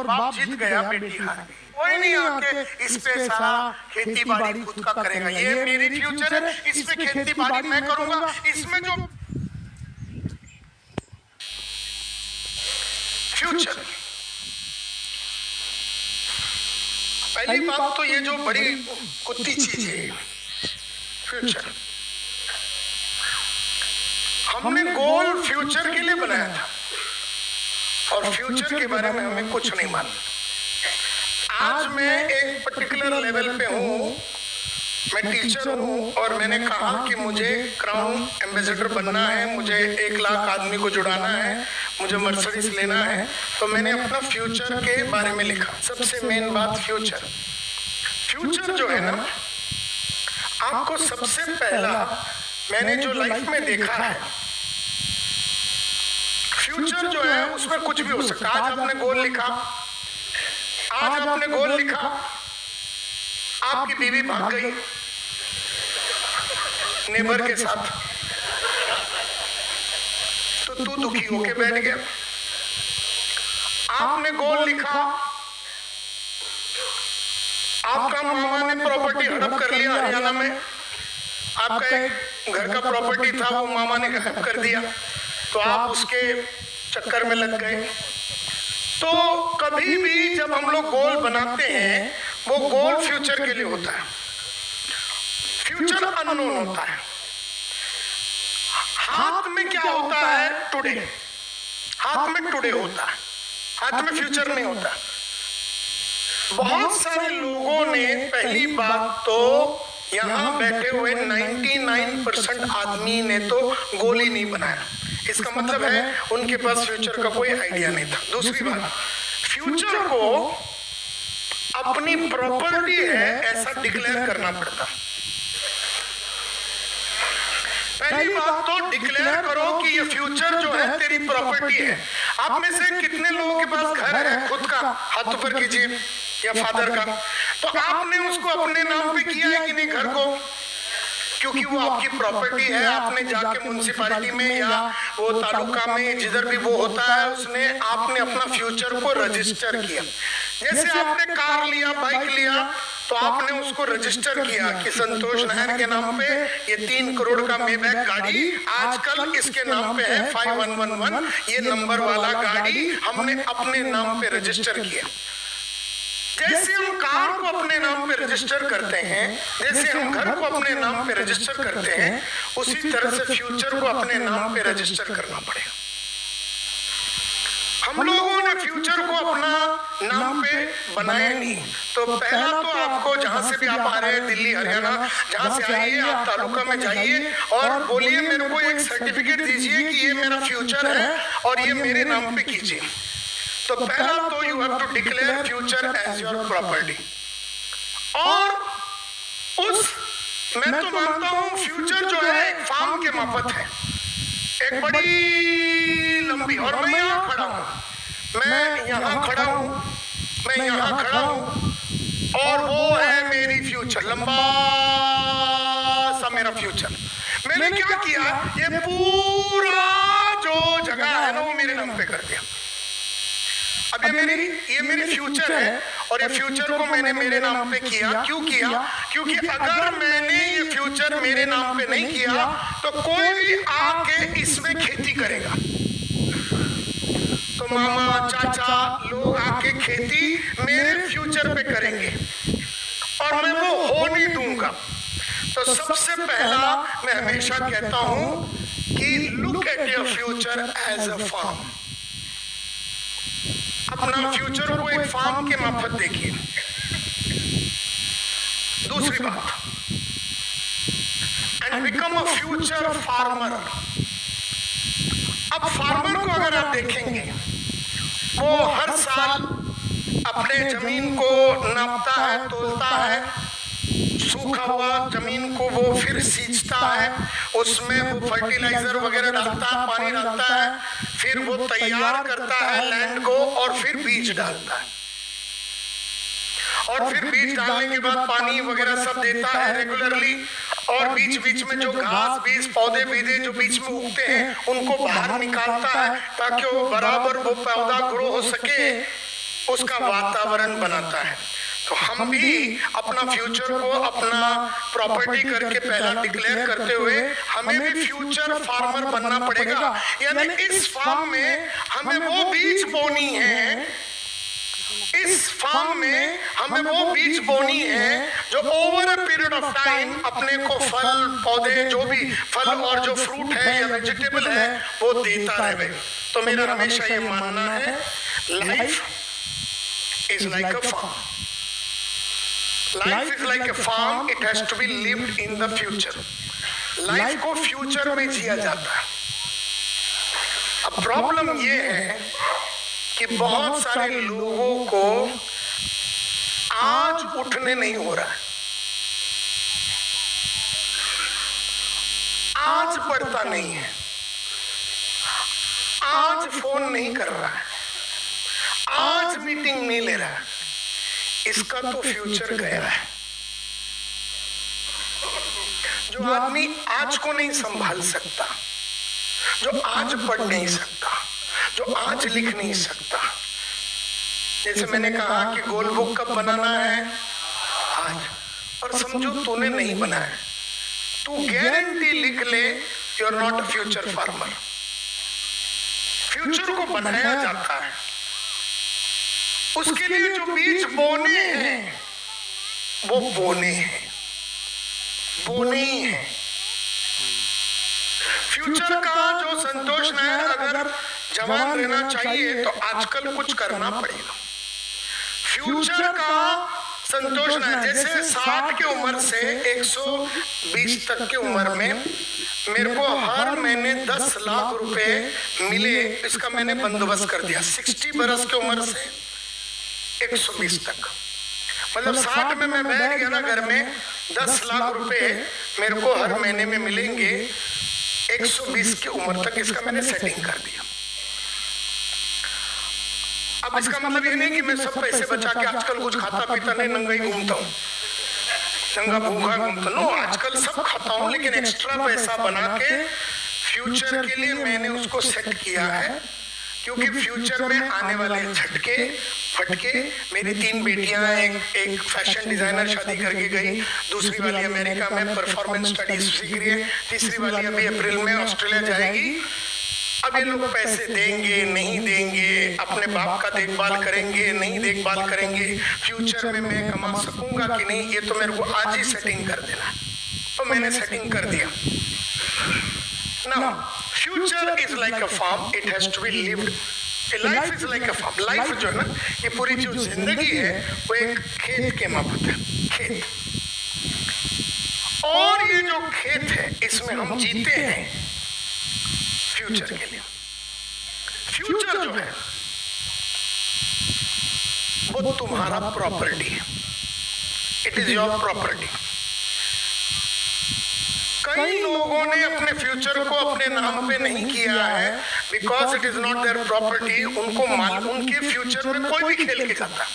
बाप जीत गया, बेटी हार गई। कोई नहीं आके इस पे सारा खेती बाड़ी खुद का करेगा। ये मेरी फ्यूचर है, इसमें खेती बाड़ी मैं करूंगा। इसमें जो फ्यूचर, पहली बात तो ये जो बड़ी कुत्ती चीज है फ्यूचर, हमने गोल फ्यूचर के लिए बनाया था और फ्यूचर के बारे में हमें कुछ नहीं मालूम। आज मैं एक पर्टिकुलर लेवल पे हूँ, मैं टीचर हूँ और मैंने कहा कि मुझे क्राउन एम्बेसडर बनना है, मुझे 1 लाख आदमी को जुड़ाना है, मुझे मर्सिडीज लेना है। तो मैंने अपना फ्यूचर के बारे में लिखा। सबसे मेन बात फ्यूचर, फ्यूचर जो है ना, आपको सबसे पहला मैंने जो लाइफ में देखा है, फ्यूचर जो है उसमें कुछ भी हो सकता है। आज आपने गोल लिखा, आज आपने गोल लिखा, आपकी बीवी भाग गई नेबर के साथ, तो तू दुखी होके बैठ गया। आपने गोल लिखा, आपका मामा ने प्रॉपर्टी हड़प कर लिया हरियाणा में, आपका एक घर का प्रॉपर्टी था वो मामा ने हड़प कर दिया, तो आप उसके चक्कर में लग गए। तो कभी भी जब हम लोग गोल बनाते हैं, वो गोल फ्यूचर के लिए होता है। फ्यूचर अननोन होता है। हाथ में क्या होता है? टुडे। हाथ में टुडे होता है, हाथ में फ्यूचर नहीं होता। बहुत सारे लोगों ने, पहली बात तो यहाँ बैठे हुए 99% आदमी ने तो गोल ही नहीं बनाया। इसका मतलब है उनके पास फ्यूचर का कोई आइडिया नहीं था। दूसरी बात, फ्यूचर को अपनी प्रॉपर्टी है ऐसा डिक्लेयर करना पड़ता। पहली बात तो डिक्लेयर करो कि ये फ्यूचर जो है तेरी प्रॉपर्टी है। आप में से कितने लोगों के पास घर है खुद का? हाथ ऊपर कीजिए, या फादर का। तो आपने उसको अपने नाम पे किया है कि नहीं घर को? क्योंकि वो आपकी प्रॉपर्टी है। आपने जाके म्युनिसिपैलिटी में या वो तालुका में जिधर भी वो होता है, उसने आपने अपना फ्यूचर को रजिस्टर किया। जैसे आपने कार लिया, बाइक लिया, तो आपने उसको रजिस्टर किया कि संतोष नायर के नाम पे ये 3 करोड़ का मेबैक गाड़ी आजकल इसके नाम पे है 5111, ये नंबर वाला गाड़ी हमने अपने नाम पे रजिस्टर किया। जैसे हम कार को अपने नाम पे रजिस्टर करते हैं, जैसे हम घर को अपने नाम पे रजिस्टर करते हैं, उसी तरह से फ्यूचर को अपने नाम पे रजिस्टर करना पड़ेगा। हम लोगों ने फ्यूचर को अपना नाम पे बनाया नहीं। तो पहला तो आपको जहां से भी आप आ रहे हैं, दिल्ली हरियाणा जहां से आइए, आप तालुका में जाइए और बोलिए मेरे को एक सर्टिफिकेट दीजिए कि ये मेरा फ्यूचर है और ये मेरे नाम पे कीजिए। तो पहला तो you have to declare future as your property. और मैं तो मानता हूं फ्यूचर जो है एक फार्म के माफत है, एक बड़ी लंबी। और मैं यहाँ खड़ा हूं, मैं यहाँ खड़ा हूं, मैं यहाँ खड़ा हूं और वो है मेरी फ्यूचर, लंबा सा मेरा फ्यूचर। मैंने क्या किया? ये पूरा जो जगह है ना वो मेरे नाम पे कर दिया। अब ये मेरी फ्यूचर है और ये फ्यूचर को मैंने मेरे नाम पे किया। क्यों किया? क्योंकि अगर मैंने ये फ्यूचर मेरे नाम पे नहीं किया तो कोई भी आके इसमें खेती करेगा। तो मामा चाचा लोग आके खेती मेरे फ्यूचर पे करेंगे और मैं वो हो नहीं दूंगा। तो सबसे पहला मैं हमेशा कहता हूं कि look at your future as a farm. अपना फ्यूचर को एक फार्म के माफत देखिए। दूसरी बात, and become a future farmer. अब फार्मर को अगर आप देखेंगे, वो हर साल अपने जमीन को नापता है, तोलता है, सूखा हुआ जमीन को वो फिर सींचता है, उसमें वो फर्टिलाइजर वगैरह डालता है, पानी डालता है, फिर वो तैयार करता है लैंड को और फिर बीज डालता है। और फिर बीज डालने के बाद पानी वगैरह सब देता है रेगुलरली। और बीच बीच में जो घास बीज पौधे बीजे जो बीच में उगते हैं उनको बाहर निकालता है ताकि वो बराबर वो पौधा ग्रो हो सके। उसका वातावरण बनाता है। तो हम भी अपना फ्यूचर को अपना प्रॉपर्टी करके पहला डिक्लेयर करते हुए हमें भी फ्यूचर फार्मर बनना पड़ेगा। यानी इस फार्म में हमें वो बीज बोनी है, इस फार्म में हमें वो बीज बोनी है जो over a period of time अपने को फल पौधे, जो भी फल और जो फ्रूट है या वेजिटेबल है वो देता रहे। तो मेरा हमेशा ये मानना है, life is like a farm. Life is like a farm, it has to be lived in the future. Life को फ्यूचर में जिया जाता है। अब प्रॉब्लम ये है कि बहुत सारे लोगों को आज उठने नहीं हो रहा है, आज पढ़ता नहीं है, आज फोन नहीं कर रहा है, आज मीटिंग नहीं ले रहा है। इसका तो फ्यूचर गया है। जो आदमी आज को नहीं संभाल सकता, जो आज पढ़ नहीं सकता, जो आज लिख नहीं सकता, जैसे मैंने कहा कि गोल बुक कब बनाना है, आज। और समझो तूने नहीं बनाया, तू गारंटी लिख ले, you are not a future farmer. Future को बनाया जाता है, उसके लिए जो बीज बोने हैं वो बोने हैं, बोने ही हैं। फ्यूचर का जो संतोष है, अगर जवान रहना चाहिए तो आजकल कुछ करना पड़ेगा। फ्यूचर का संतोष है, जैसे 60 की उम्र से 120 तक की उम्र में मेरे को हर महीने 10 लाख रुपए मिले, इसका मैंने बंदोबस्त कर दिया। 60 बरस की उम्र से 120 तक, मतलब 60 में मैं बैठ गया ना घर में, 10 लाख रुपए मेरे को हर महीने में मिलेंगे 120 की उम्र तक, इसका मैंने सेटिंग कर दिया। अब इसका मतलब ये नहीं कि मैं सब पैसे बचा के आजकल कुछ खाता पीता नहीं, नंगा ही घूमता हूँ, नंगा भूखा घूमता, नो, आजकल सब खाता हूँ, लेकिन एक्स्ट्रा पैसा बना के फ्यूचर के लिए मैंने उसको सेट किया है। क्योंकि फ्यूचर में आने वाले झटके फटके, मेरी 3 बेटियां हैं, एक फैशन डिजाइनर शादी करके गई, दूसरी वाली अमेरिका में परफॉर्मेंस स्टडीज सीख रही है, तीसरी वाली अभी अप्रैल में ऑस्ट्रेलिया जाएगी। अब ये लोग पैसे देंगे नहीं देंगे, अपने बाप का देखभाल करेंगे नहीं देखभाल करेंगे, फ्यूचर में मैं कमा सकूंगा कि नहीं, ये तो मेरे को आज ही सेटिंग कर देना। तो मैंने सेटिंग कर दिया। Now, future is like a farm. It has to be lived. A life is like a farm. Life जो है ना, ये पूरी जो जिंदगी है वो एक खेत के माफक है, खेत। और ये जो खेत है इसमें हम जीते हैं फ्यूचर के लिए। फ्यूचर जो है वो तुम्हारा प्रॉपर्टी है। It is your property. कई लोगों ने अपने फ्यूचर को अपने नाम पे नहीं किया है, because it is not their property. उनको मालूम, उनके फ्यूचर में कोई भी खेल के जाता।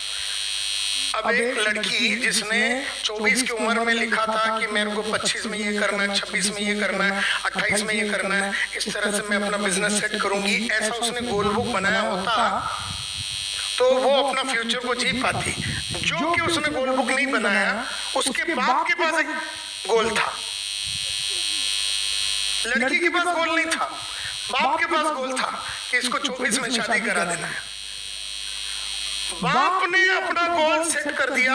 अब एक लड़की जिसने 24 की उम्र में लिखा था कि मेरे को 25 में ये करना है, 26 में ये करना है, 28 में ये करना है, इस तरह से मैं अपना बिजनेस सेट करूंगी, ऐसा उसने गोल बुक बनाया होता तो वो अपना फ्यूचर को जी पाती। जो कि उसने गोल बुक नहीं बनाया, उसके बाप के पास गोल था, लड़की के पास गोल नहीं था, बाप के पास गोल था कि इसको 24 में शादी करा देना है। बाप ने अपना गोल सेट कर दिया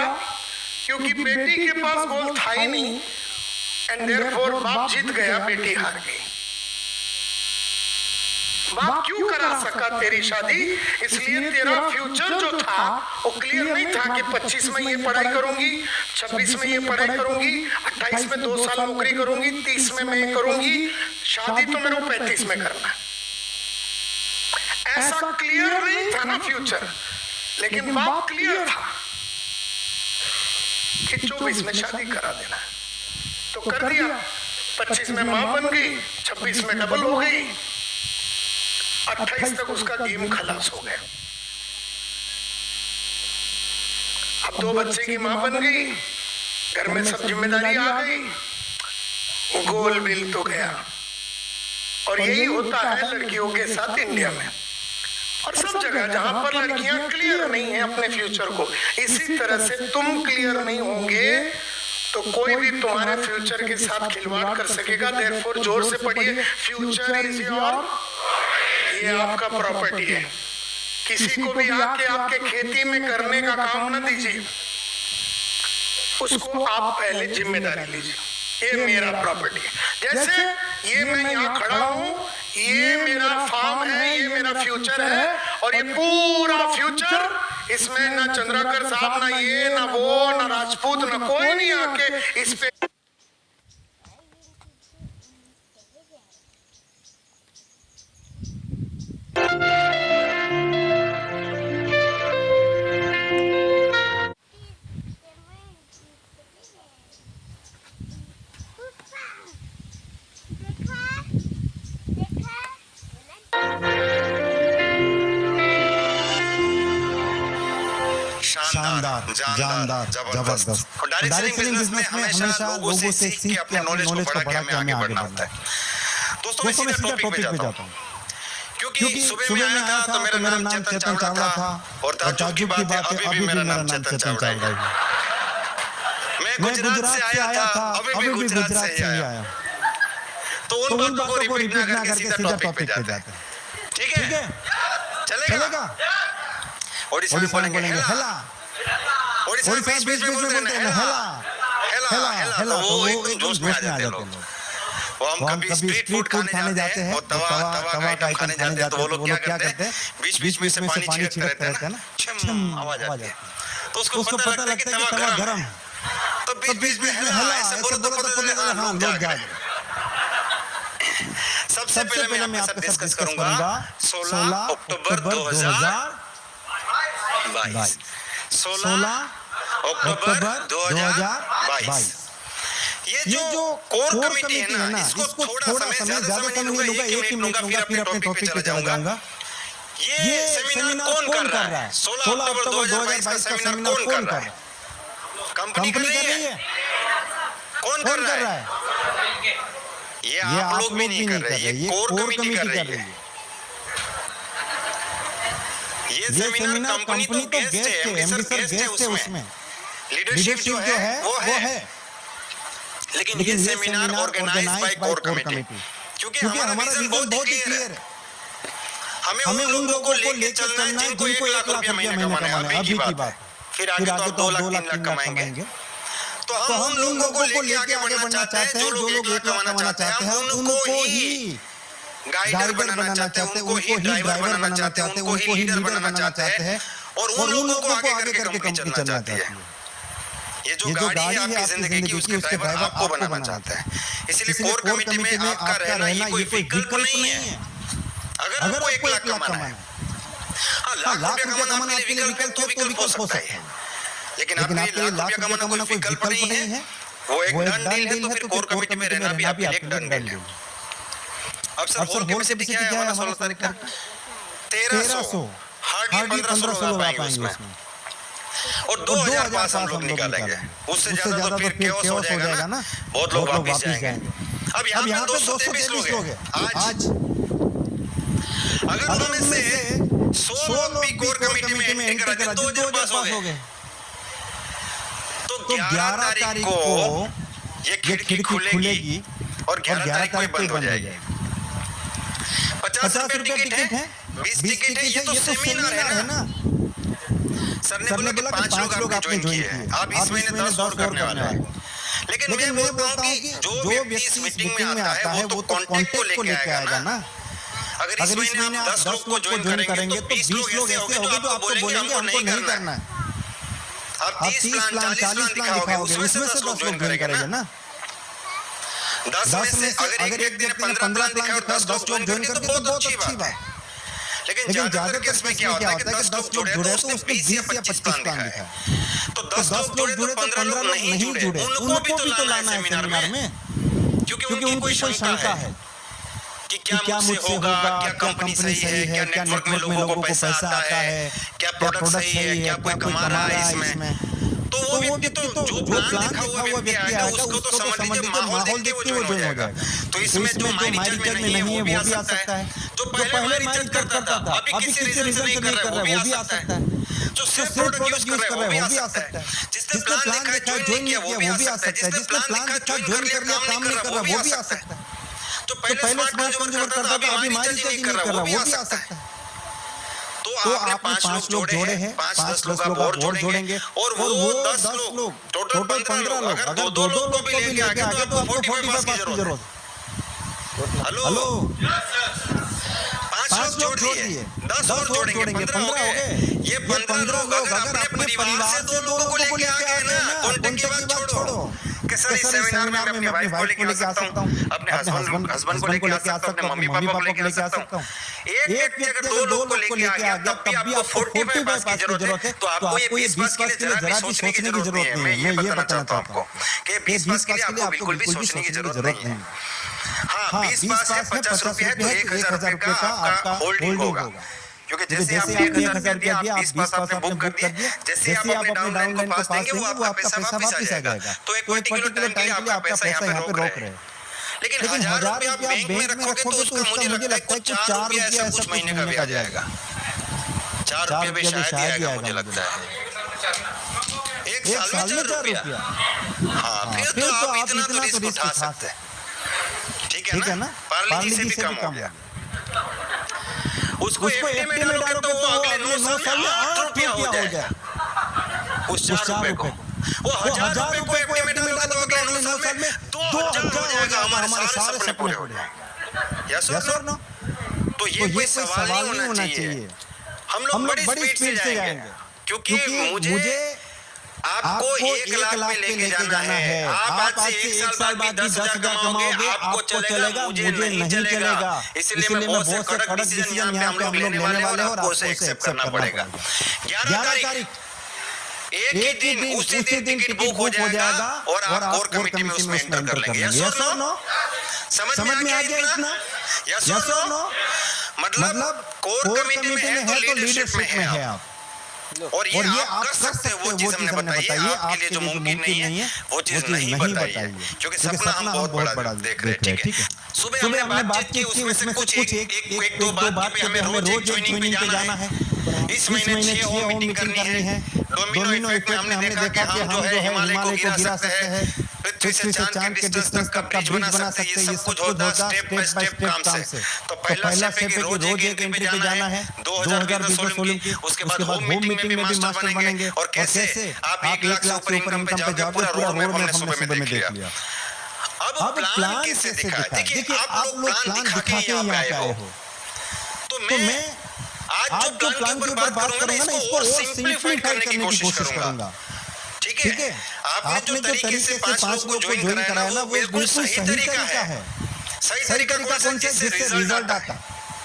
क्योंकि बेटी के पास गोल था ही नहीं, एंड देयरफॉर बाप जीत गया, बेटी हार गई। बाप क्यों करा सका तेरी शादी? इसलिए तेरा फ्यूचर जो था वो क्लियर नहीं था कि 25 में ये पढ़ाई करूंगी, 26 में ये पढ़ाई करूंगी, 28 में 2 साल नौकरी करूंगी, 30 में मैं ये करूंगी, शादी तो मेरे को 35 में करना है। ऐसा क्लियर नहीं था ना फ्यूचर, लेकिन बाप क्लियर था कि 24 में शादी करा देना, तो कर दिया। 25 में मां बन गई, 26 में डबल हो गई, 28 तक उसका गेम खलास हो गया। अब 2 बच्चे की मां बन गई, घर में सब जिम्मेदारी आ गई, गोल बिल तो गया। और यही होता है लड़कियों के साथ इंडिया में। और सब जगह जहां पर लड़कियां क्लियर नहीं है अपने फ्यूचर को, इसी तरह से तुम क्लियर नहीं होंगे तो कोई भी तुम्हारे फ्यूचर के साथ खिलवाड़ कर सकेगा। देयरफॉर जोर से पढ़िए, फ्यूचर इज योर, ये आपका प्रॉपर्टी है। किसी को भी आके आपके खेती में करने का काम न दीजिए, उसको आप पहले जिम्मेदारी लीजिए, ये मेरा प्रॉपर्टी है। जैसे ये मैं यहाँ खड़ा हूँ, ये मेरा फार्म है, ये मेरा फ्यूचर है, और ये पूरा फ्यूचर, इसमें ना चंद्रकर साहब, ना ये, ना वो, ना राजपूत, ना कोई नहीं आके इस पे शानदार, जानदार, जबरदस्त। डायरेक्ट सेलिंग बिजनेस में हमेशा लोगों से सीख के अपने नॉलेज को बढ़ा के हमें आगे बढ़ना है। दोस्तों मैं सीधा टॉपिक पे जाता हूँ, क्योंकि सुबह में आया था तो मेरा नाम चेतन चावला था, और ताज्जुब की बात है अभी भी मेरा नाम चेतन चावला है। मैं गुजरात से आया था, अभी भी गुजरात से ही आया। तो उन बातों को रिपीट ना करके सीधा टॉपिक पे जाते हैं। ठीक है, चलेगा। ओडिशा में बोलेंगे हेला, ओडिशा में बीच में बोलते हैं हेला हेला हेला, वो एकदम जोश में आ जाते हैं लोग। वो हम कभी स्ट्रीट फूड खाने जाते हैं, तवा का आइटम खाने जाते हैं, तो वो लोग क्या करते हैं, बीच में से पानी छिड़कते रहते हैं ना, छम आवाज आती है, तो उसको पता लगता है कि तवा गरम। तो बीच में हेला ऐसे बोलो तो पता चलेगा हाँ लोग जा रहे। सबसे पहले मैं आपके साथ डिस्कस करूंगा 16 अक्टूबर 2022, 16 अक्टूबर 2022। ये जो कोर कमेटी है ना, इसको थोड़ा समय ज्यादा समय नहीं लूंगा, एक ही मिनट लूंगा, फिर अपने टॉपिक पे चला जाऊंगा। ये सेमिनार कौन कर रहा है? 16 अक्टूबर 2022 का सेमिनार कौन कर रहा है? कंपनी कर रही है। कौन कर रहा है? ये आप लोग भी नहीं कर रहे, ये कोर कमेटी कर रही है। ये सेमिनार कंपनी तो गेस्ट है, एमडी सर गेस्ट है उसमें, लीडरशिप जो है वो है, लेकिन ये seminar organise by core committee, क्योंकि हमारा विजन बहुत ही क्लियर है। हमें उन लोगों को लेके चलना है जिनको 1 लाख रुपया महीने कमाना है, अभी की बात। फिर आगे तो 2 लाख 3 लाख कमाएंगे। तो हम उन लोगों को लेके आगे बढ़ना चाहते हैं, जो लोग 1 लाख कमाना चाहते हैं, उनको ही गाइडर बनाना चाहते हैं, उनको ही ड्राइवर बनाना चाहते हैं, उनको ही लीडर बनाना चाहते हैं, और उन लोगों को आगे करके कंपनी चलना चाहती है। ये जो गाड़ी है आपकी जिंदगी की, उसके ड्राइवर आपको बनाना चाहता है। इसलिए कोर कमेटी में आपका रहना ये कोई विकल्प नहीं है। अगर आपको 1 लाख कमाना है, हाँ लाख रुपया कमाना आपके लिए विकल्प है तो विकल्प हो सकता है, लेकिन आपके लिए लाख रुपया कमाना कोई विकल्प नहीं है, वो एक डन डील है। तो फिर कोर कमेटी में रहना भी आपके लिए एक डन डील है। अब सर होल कैपेसिटी क्या है हमारा 16 तारीख का? 1300, हार्डली 1500 लोग आ पाएंगे उसमें, और 2000 पास हम लोग निकालेंगे। उससे ज्यादा तो फिर केओस हो जाएगा ना, बहुत लोग वापस जाएंगे। अब यहाँ पे 223 लोग हैं आज। अगर उनमें से 100 लोग भी कोर कमेटी में एंट्री करा दें, 2000 पास हो गए, तो 11 तारीख को ये खिड़की खुलेगी और 11 तारीख को बंद हो जाएगी। 50 रुपए टिकट है, 20 टिकट है। ये तो सेमिनार है ना। सर ने बोला कि 5 लोग आपने ज्वाइन किए, आप इस महीने 10 और करने वाले हैं। लेकिन मैं बोलता हूँ कि जो व्यक्ति इस मीटिंग में आता है वो तो कॉन्टेक्ट को लेके आएगा ना। अगर इस महीने आप 10 लोग को ज्वाइन करेंगे तो 20 लोग ऐसे होंगे तो आपको बोलेंगे हमको नहीं करना है। आप 30 प्लान 40 प्लान दिखाओगे, उसमें से 10 लोग ज्वाइन करेंगे ना। 10 में से अगर एक दिन 15 प्लान दिखाओ, 10 लोग ज्वाइन करके तो बहुत अच्छी बात है। लेकिन ज्यादातर केस में क्या होता है कि 10 लोग जुड़े तो उसमें 20 या 25 प्लान दिखाया। तो 10 लोग जुड़े तो 15 लोग नहीं जुड़े, उनको भी तो लाना है सेमिनार में, क्योंकि उनकी कोई शंका है कि क्या मुझसे होगा, क्या कंपनी सही है, क्या नेटवर्क में लोगों को पैसा आता है, क्या प्रोडक्ट सही है, क्या कोई कमा रहा है इसमें। तो वो व्यक्ति तो जो प्लान देखा हुआ व्यक्ति आएगा उसको तो समझ लीजिए माहौल देख के वो ज्वाइन हो जाएगा। तो इसमें जो माइंड रिचार्ज में नहीं है वो भी आ सकता है। जो पहले माइंड रिचार्ज करता था अभी किसी रीजन से नहीं कर रहा है वो भी आ सकता है। जो सिर्फ प्रोडक्ट यूज कर रहा है वो भी आ सकता है। जिसने प्लान देखा है ज्वाइन नहीं किया वो भी आ सकता है। जिसने प्लान देखा ज्वाइन कर लिया काम नहीं कर रहा वो भी आ सकता है। तो पहले स्मार्ट कंज्यूमर करता था अभी माइंड रिचार्ज नहीं कर रहा वो भी आ सकता है। तो आपने 5 लोग जोड़े हैं, 5-10 लोग आप और जोड़ेंगे और वो 10 लोग टोटल 15 लोग अगर 2 लोग को भी लेके आगे तो आपको 45 पास की जरूरत है। हेलो 5 लोग जोड़ दिए, 10 और जोड़ेंगे 15 हो गए। ये 15 लोग अगर अपने परिवार से 2 लोगों को लेके आ गए ना कॉन्टेक्ट की बात छोड़ो कि सर इस सेमिनार में मैं अपनी वाइफ को लेके आ सकता हूँ, अपने हस्बैंड को लेके आ सकता हूँ, अपने मम्मी पापा को लेके आ सकता हूँ। एक व्यक्ति अगर 2 लोग को लेके आ गया तब भी आपको 45 पास की जरूरत है। तो आपको ये 20 पास के लिए जरा भी सोचने की जरूरत नहीं है। मैं ये बताना चाहता हूँ आपको कि 20 पास के लिए आपको बिल्कुल भी सोचने की जरूरत नहीं है। हाँ 20 पास है 50 रुपये है तो 1000 रुपये का आपका होल्डिंग होगा। क्योंकि जैसे आपने 1000 दिया आप 20 पास आपने बुक कर दिया, जैसे आप अपने डाउनलाइन को पास देंगे वो आपका पैसा वापस आ जाएगा। तो एक पर्टिकुलर टाइम के लिए आपका पैसा यहाँ पे रोक रहे हैं। लेकिन 1000 रुपये आप बैंक में रखोगे तो उसका मुझे लगता है कुछ 4 रुपये ऐसा कुछ महीने का भी आ जाएगा। 4 रुपये भी शायद ही आएगा मुझे लगता है। एक साल में 4 रुपया। हाँ फिर तो आप इतना तो रिस्क उठा सकते हैं। ठीक है ना, पार्ले जी से भी कम हो गया। उसको एफडी में डालोगे तो वो अगले 9 साल में 8 रुपया हो जाए उस 4 रुपए को। वो 1000 रुपए को एफडी में डालोगे तो अगले 9 साल में 2000 हो जाएगा। हमारे सारे सपने हो जाएंगे। यस और नो? तो ये कोई सवाल नहीं होना चाहिए। हम लोग बड़ी स्पीड से जाएंगे क्योंकि मुझे आपको 1 लाख पे लेके जाना है। आप आज से 1 साल बाद 10,000 कमाओगे आपको चलेगा, मुझे नहीं चलेगा। इसलिए मैं बहुत से कड़क डिसीजन यहाँ पे हम लोग लेने वाले हैं और आपको उसे एक्सेप्ट करना पड़ेगा। 11 तारीख एक ही दिन उसी दिन टिकट बुक हो जाएगा और आप कोर कमेटी में उसमें एंटर कर लेंगे। यस और नो? समझ में आ गया इतना? यस और नो? मतलब कोर कमेटी में है तो लीडरशिप में है आप और ये आप कर सकते हैं। वो चीज हमने बताई है आपके लिए जो मुमकिन नहीं है वो चीज नहीं बताई है क्योंकि सपना हम बहुत बड़ा देख रहे हैं। ठीक है, सुबह हमने बात की उसमें से कुछ एक दो बात पे हमें रोज ज्वाइनिंग पे जाना है। इस महीने 6 और मीटिंग करनी है। डोमिनो इफेक्ट में हमने देखा कि हम जो है हिमालय को गिरा सकते हैं, पृथ्वी से चांद के डिस्टेंस का ब्रिज बना सकते हैं। ये सब कुछ होता स्टेप बाय स्टेप काम से। तो पहला स्टेप है कि रोज एक एंट्री पे जाना है 2000 बिजनेस वॉल्यूम की। उसके बाद होम मीटिंग में भी मास्टर बनेंगे और कैसे आप 1 लाख से ऊपर इनकम पे जाओगे पूरा रोड मैप हमने सुबह में देख लिया। अब प्लान कैसे दिखा? देखिए आप लोग प्लान दिखा के यहाँ पे आए हो। तो मैं आज जो प्लान के ऊपर बात करूंगा ना इसको और सिंपलीफाई करने की कोशिश करूंगा। ठीक है, आपने जो तरीके से 5 लोगों को ज्वाइन कराया ना वो बिल्कुल सही तरीका है। सही तरीका कौन सा जिससे रिजल्ट आता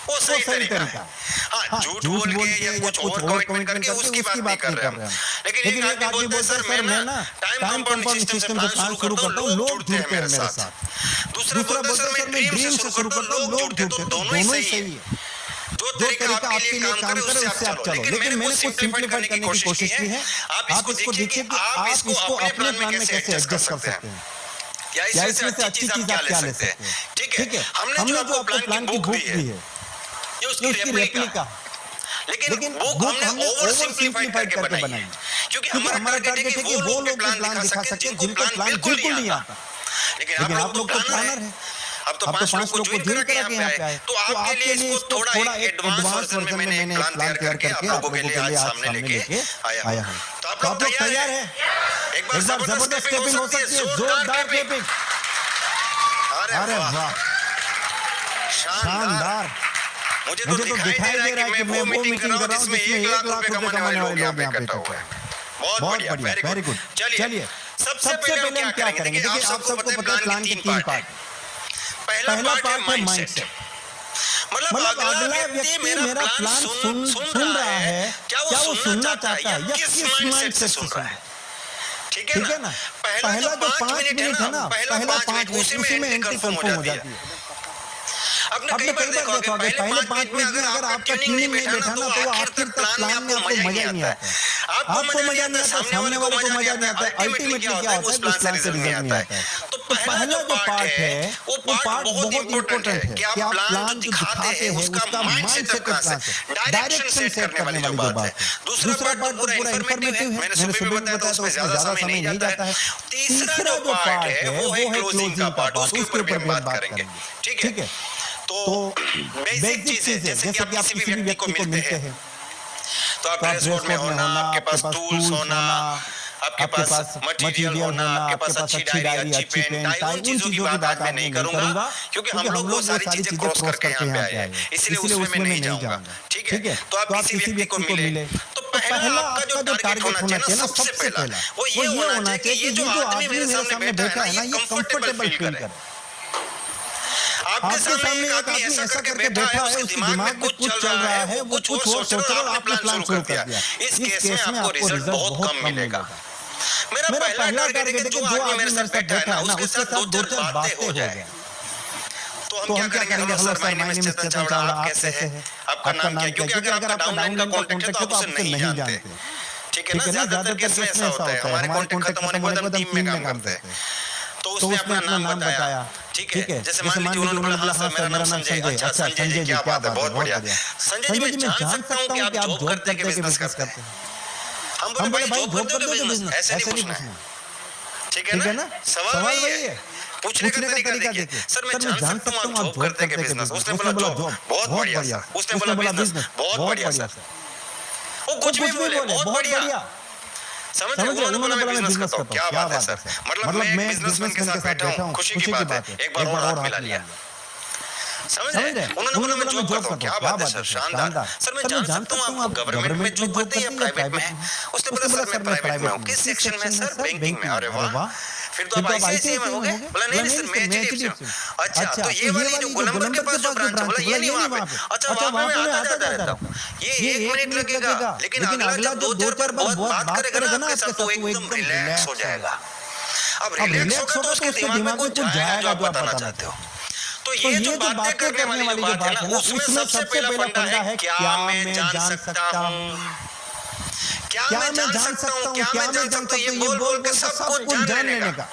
वो सही तरीका। हाँ झूठ बोल के या कुछ और कमिटमेंट करके उसकी बात नहीं कर रहे हैं। लेकिन एक आदमी बोलता है सर मैं ना टाइम कंपाउंडिंग सिस्टम से प्लान शुरू करता हूँ लोग जुड़ते हैं मेरे साथ। दूसरा बोलता है सर मैं ड्रीम से शुरू करता हूँ लोग जुड़ते हैं। दोनों ही सही है। जो तरीका आपके लिए काम करे उससे आप चलो। लेकिन मैंने कुछ सिंपलीफाई करने की कोशिश की है। आप इसको देखिए कि आप इसको अपने प्लान में कैसे एडजस्ट कर सकते हैं या इसमें से अच्छी चीज आप क्या ले सकते हैं। ठीक है, हमने जो आपको प्लान की बुक दी है ये उसकी रेप्लिका। लेकिन बुक हमने ओवर सिंपलीफाई करके बनाई क्योंकि हमारा टारगेट है कि वो लोग प्लान दिखा सके जिनको प्लान बिल्कुल नहीं आता। लेकिन आप लोग तो प्लानर हैं। अब तो 5 लोग को ज्वाइन करा के यहाँ पे आए तो आपके लिए इसको थोड़ा एक एडवांस वर्जन में मैंने एक प्लान तैयार करके आप लोगों के लिए आज सामने लेके आया हूँ। तो आप लोग तैयार हैं? एक बार जबरदस्त क्लैपिंग हो सकती है, जोरदार क्लैपिंग। अरे वाह शानदार। मुझे तो दिखाई दे रहा है कि मैं वो मीटिंग कर रहा हूँ जिसमें 1 लाख रुपए कमाने वाले लोग यहाँ पे इकट्ठा हुए हैं। बहुत बढ़िया, वेरी गुड। चलिए सबसे पहले हम क्या करेंगे? देखिए आप सबको पता है प्लान के 3 पार्ट। पहला पार्ट है माइंडसेट। मतलब अगला व्यक्ति मेरा प्लान सुन रहा है, क्या वो सुनना चाहता है या किस माइंडसेट से सुन रहा है। ठीक है ना? पहला जो 5 मिनट है ना, पहला 5 मिनट उसी में एंट्री कंफर्म हो जाती है। आपने कई बार देखा होगा पहले 5 मिनट में अगर आपका ट्यूनिंग नहीं बैठा ना तो वो आखिर तक प्लान में आपको मजा नहीं आता है, आपको मजा नहीं आता, सामने वाले को मजा नहीं आता, अल्टीमेटली क्या होता है उस प्लान से रिजल्ट नहीं आता है। तो पहला जो पार्ट है वो पार्ट बहुत इंपॉर्टेंट है कि आप प्लान जो दिखाते हैं उसका माइंड सेट कैसा है, डायरेक्शन सेट करने वाली जो बात है। दूसरा पार्ट तो पूरा इंफॉर्मेटिव है, मैंने सुबह भी बताया था उसमें ज्यादा समय नहीं जाता है। तीसरा जो पार्ट है वो है क्लोजिंग का पार्ट, उसके ऊपर भी हम बात करेंगे, ठीक है। तो बेसिक चीज है जैसे कि आप किसी भी व्यक्ति को मिलते हैं तो आप ड्रेस कोड में होना, आपके पास टूल्स होना, आपके पास मटेरियल होना, आपके पास अच्छी डायरी, अच्छी पेन, टाई, उन चीजों की बात मैं नहीं करूंगा क्योंकि हम लोग वो सारी चीजें क्रॉस करके यहाँ पे आए हैं, इसलिए उसमें मैं नहीं जाऊंगा, ठीक है। तो आप किसी व्यक्ति को मिले तो पहला आपका जो टारगेट होना चाहिए ना, सबसे पहला वो ये होना चाहिए कि जो आदमी मेरे सामने बैठा है ना ये कंफर्टेबल फील करे। आपके सामने एक आदमी ऐसा करके बैठा है, उसके दिमाग में कुछ चल रहा है, वो कुछ और सोच रहा है और आपने प्लान शुरू कर दिया, इस केस में आपको रिजल्ट बहुत कम मिलेगा। मेरा पहला टारगेट है कि जो आदमी मेरे साथ बैठा है ना उसके साथ दो चार बातें हो जाए। तो हम क्या करेंगे, hello sir, my name is Chetan Chavda, आप कैसे हैं, आपका नाम क्या है, क्योंकि अगर आपका डाउनलाइन का कांटेक्ट है तो आप उसे नहीं जानते, ठीक है ना। ज्यादातर केस में ऐसा होता है, हमारे कांटेक्ट खत्म होने के बाद हम टीम में काम करते हैं तो उसने अपना नाम बताया, ठीक है। जैसे मान लीजिए उन्होंने बोला हाँ सर मेरा नाम संजय, अच्छा संजय जी क्या बात है, बहुत बढ़िया। संजय जी मैं जान सकता हूँ कि आप जॉब करते हैं कि बिजनेस करते हैं। हम बोले भाई जॉब करते हो कि बिजनेस, ऐसे नहीं पूछना है, ठीक है ना। सवाल वही है, पूछने का तरीका देखिए। सर मैं जान सकता हूँ आप जॉब करते हैं कि बिजनेस, उसने बोला जॉब, बहुत बढ़िया। उसने बोला बिजनेस, बहुत बढ़िया सर। वो कुछ भी बोले बहुत बढ़िया, समझ रहे। उन्होंने बोला मैं बिजनेस करता हूँ, क्या बात है सर, मतलब मैं बिजनेसमैन के साथ बैठा हूँ, खुशी की बात है, एक बार और हाथ मिला लिया, समझ रहे। उन्होंने बोला मैं जॉब करता हूँ, क्या बात है सर, शानदार। सर मैं जान सकता हूँ आप गवर्नमेंट में जॉब करते हैं या प्राइवेट में? उसने बोला सर मैं प्राइवेट में हूँ, किस सेक्शन में सर, बैंकिंग में। अरे वाह, फिर तो आप आईसीआईसीआई में हो गए। बोला नहीं सर मैं एचडीएफसी हूँ। अच्छा तो ये वाली जो गोलंबर के पास जो ब्रांच है, बोला ये नहीं वहाँ पे, अच्छा वहाँ पे मैं आता जाता रहता हूँ, ये 1 मिनट लगेगा, लेकिन अगला जब 2-4 बार बहुत बात करेगा ना आपके साथ तो एकदम रिलैक्स हो जाएगा। अब रिलैक्स होगा तो उसके दिमाग में कुछ जाएगा जो आप बताना चाहते हो। तो ये जो बातें करने वाली जो बात है ना उसमें सबसे पहला फंडा है क्या मैं जान सकता हूँ, क्या मैं जान सकता हूँ, क्या मैं जान सकता हूँ, ये बोल बोल के सब कुछ जान लेने का।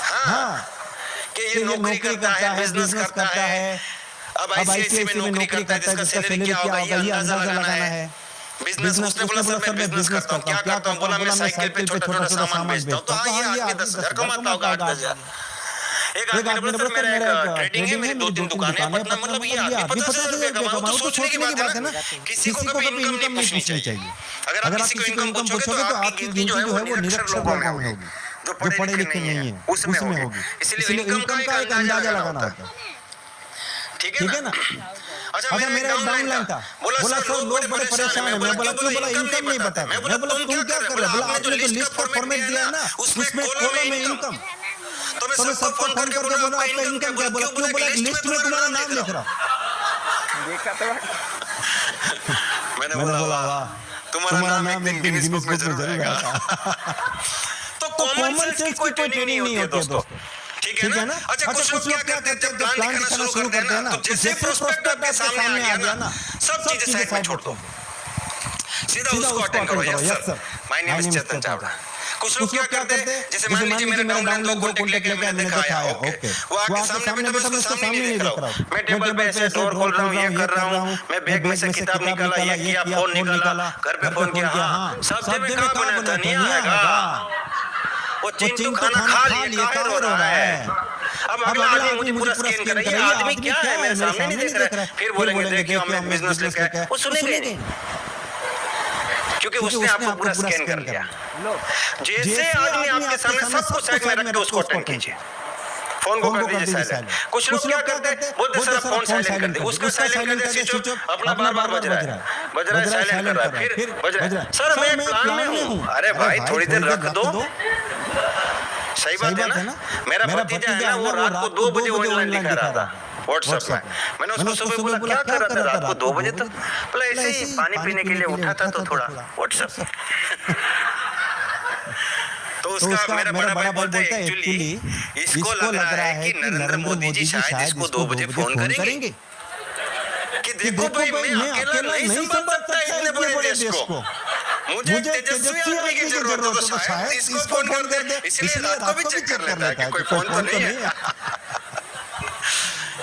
हाँ कि ये नौकरी करता है, बिजनेस करता है, अब आईसीआईसीआई में नौकरी करता है, जिसका सैलरी क्या होगा ये अंदाजा लगाना है। बिजनेस, उसने बोला सर मैं बिजनेस करता हूँ, क्या करता हूँ, बोला मैं साइकिल पे छोटा छोटा सामान बेचता हूँ, तो हाँ ये आदमी 10,000 कमाता होगा, 8-10,000। एक आदमी ने बोला सर मेरा एक ट्रेडिंग है, मेरी 2-3 दुकानें हैं पटना, मतलब ये आदमी 50,000 रुपए कमाओ तो सोचने की बात है ना, किसी को कभी इनकम नहीं पूछनी चाहिए। अगर आप किसी को इनकम पूछोगे तो आपकी गिनती जो है वो निरक्षर लोगों में होगी, जो पढ़े लिखे नहीं है उसमें होगी, इसलिए इनकम का एक अंदाजा लगाना होता है, ठीक है ना। अच्छा मेरा एक डाउनलाइन था, बोला सर लोग बड़े परेशान हैं, मैं बोला क्यों, बोला इनकम नहीं पता, मैं बोला तुम क्या कर रहे हो, बोला आपने जो लिस्ट का फॉर्मेट दिया है ना उसमें कॉलम में इनकम, तो मैं सबको फोन करके बोला आपका इनकम क्या, बोला क्यों, बोला लिस्ट में तुम्हारा नाम लिख रहा। देखा तो मैंने बोला वाह तुम्हारा नाम एक दिन गिनीज बुक में जरूर आएगा। तो कॉमन सेंस की कोई ट्रेनिंग नहीं होती है दोस्तों, ठीक है ना। अच्छा कुछ लोग क्या करते हैं जब प्लान लिखना शुरू करते हैं ना तो जैसे प्रोस्पेक्ट आपके सामने आ गया ना सब चीजें साइड में छोड़ दो, सीधा उसको अटेंड करो। Yes sir my name is Chetan Chavda. कुछ लोग क्या करते हैं जैसे मान लीजिए मेरा डाउनलाइन 2 कॉन्टैक्ट लेके मैंने देखा है, ओके वो आके सामने पे तो मैं उसको सामने नहीं देख रहा हूँ, मैं टेबल पे ऐसे ड्रॉअर खोल रहा हूँ, ये कर रहा हूँ, मैं बैग में से किताब निकाला, ये किया, फोन निकाला, घर पे फोन किया, हाँ सब्जी में कहाँ बना था, नहीं आएगा, वो चिंटू खाना खा लिया, काहे रो रहा है। अब अगला आदमी मुझे पूरा स्कैन कर रहा है, ये आदमी क्या है मेरे सामने नहीं दिख रहा है, फिर बोलेंगे देखिए हमें बिजनेस लेके आए, वो सुनेंगे नहीं क्योंकि उसने आपको पूरा स्कैन कर लिया। जैसे आदमी आपके सामने सब कुछ साइड में रख के उसको अटेंड कीजिए, फोन को कर दीजिए साइलेंट। कुछ लोग क्या करते हैं बोलते सर फोन साइलेंट कर दे, उसका साइलेंट कर दे, स्विच ऑफ अपना बार-बार बज रहा है साइलेंट कर रहा है, फिर बज रहा है, सर मैं प्लान में हूँ। अरे भाई थोड़ी देर रख दो, सही बात है ना। मेरा भतीजा है ना वो रात को 2 बजे ऑनलाइन लिखा रहा था व्हाट्सएप में, मैंने उसको सुबह बोला क्या कर रहा था रात को 2 बजे तक, बोला ऐसे ही पानी पीने के लिए उठा था तो थोड़ा व्हाट्सएप। तो उसका मेरा बड़ा भाई बोलता है एक्चुअली इसको लग रहा है कि नरेंद्र मोदी जी शायद इसको 2 बजे फोन करेंगे कि देखो भाई मैं अकेला नहीं संभाल सकता इतने बड़े देश को, मुझे तेजस्वी आदमी की जरूरत है, तो शायद इसको फोन कर दे, इसलिए रात को भी चेक कर लेता है कि कोई फोन तो नहीं है।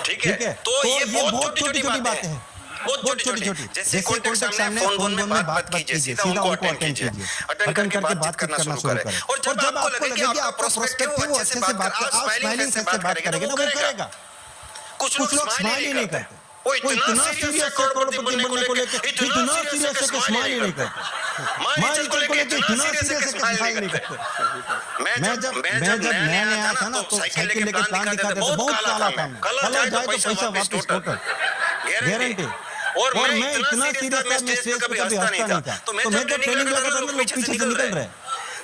ठीक है, तो ये बहुत छोटी छोटी बातें हैं, बहुत छोटी छोटी। जैसे कॉन्टेक्ट सामने फोन में बात कीजिए, सीधा उनको अटेंड कीजिए, अटेंड करके बातचीत करना शुरू करें। और जब आपको लगे कि आपका प्रोस्पेक्टिव वो अच्छे से बात कर, आप स्माइलिंग से बात करेंगे ना, वो करेगा। कुछ लोग स्माइल ही नहीं करते, वो इतना सीरियस है करोड़पति बनने को लेकर, इतना सीरियस है कि स्माइल ही नहीं करते, मानी को लेकर इतना सीरियस है कि स्माइल नहीं करते। मैं जब नया नया था ना, तो साइकिल लेकर काम दिखाते थे, बहुत काला था मैं, कल जाए तो पैसा वापस टोटल गारंटी। और मैं इतना सीरियस था, मैं स्टेज पे कभी हंसता नहीं था, तो मैं जब ट्रेनिंग लगा था, लोग पीछे से निकल रहे,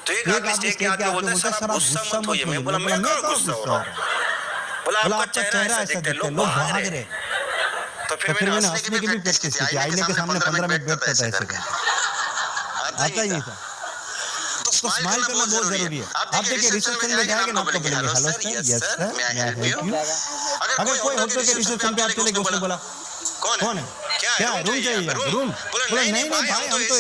तो एक आदमी स्टेज के आगे बोलता है सर आप गुस्सा मत होइए। मैं बोला मैं कहाँ गुस्सा हो रहा हूँ, बोला आपका चेहरा ऐसा दिखता है, लोग भाग रहे। तो फिर मैंने हंसने की भी प्रैक्टिस की, आईने के सामने 15 मिनट बैठता था ऐसे करके, आता ही नहीं था। तो स्माइल करना बहुत जरूरी है। आप देखिए रिसेप्शन में जाएंगे ना, आपको बोलेंगे हेलो सर, यस सर, मैं हेल्प यू। अगर कोई होटल के रिसेप्शन पे आप चले गए, उसने बोला कौन है, क्या रूम चाहिए, रूम, बोला नहीं भाई हम तो